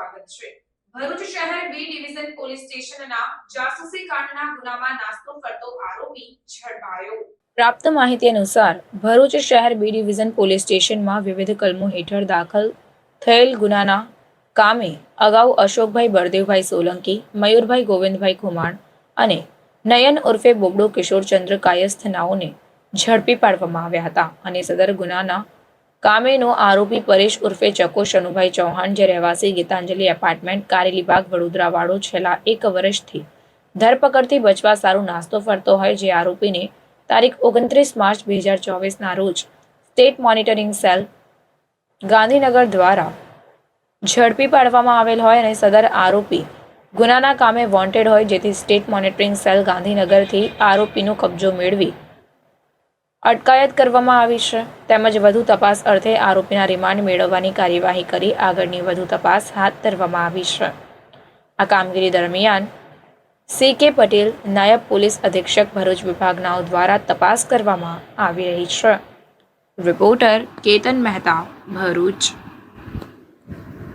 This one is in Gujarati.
સ્વાગત છે। ભરૂચ શહેર બી ડિવિઝન પોલીસ સ્ટેશનના જાસૂસી કાંડના ગુનામાં નાસ્તો કરતો આરોપી ઝડપાયો। પ્રાપ્ત માહિતી અનુસાર ભરૂચ શહેર બી ડિવિઝન પોલીસ સ્ટેશનમાં વિવિધ કલમો હેઠળ દાખલ થયેલ ગુનાના કામે અગાઉ અશોકભાઈ બળદેવભાઈ સોલંકી, મયુરભાઈ ગોવિંદભાઈ ખુમાણ અને નયન ઉર્ફે બોબડો કિશોરચંદ્ર કાયસ્થ નાઓને ઝડપી પાડવામાં આવ્યા હતા અને સદર ગુનાના કામેનો આરોપી પરેશ ઉર્ફે ચકો શનુભાઈ ચૌહાણ, જે રહેવાસી ગીતાંજલિ એપાર્ટમેન્ટ, કારેલીબાગ, વડોદરા વાળો છેલ્લા 1 વર્ષથી ધરપકડથી બચવા સારું નાસ્તો ફરતો હોય, જે આરોપીને તારીખ 29 માર્ચ 2024ના રોજ સ્ટેટ મોનિટરિંગ સેલ ગાંધીનગર દ્વારા ઝડપી પાડવામાં આવેલ હોય અને સદર આરોપી ગુનાના કામે વોન્ટેડ હોય, જેથી સ્ટેટ મોનિટરિંગ સેલ ગાંધીનગરથી આરોપીનો કબજો મેળવી અટકાયત કરવામાં આવી છે, તેમજ વધુ તપાસ અર્થે આરોપીના રિમાન્ડ મેળવવાની કાર્યવાહી કરી આગળની વધુ તપાસ હાથ ધરવામાં આવી છે। આ કામગીરી દરમિયાન CK પટેલ, નાયબ પોલીસ અધિક્ષક ભરૂચ વિભાગનાઓ દ્વારા તપાસ કરવામાં આવી રહી છે। રિપોર્ટર કેતન મહેતા, ભરૂચ।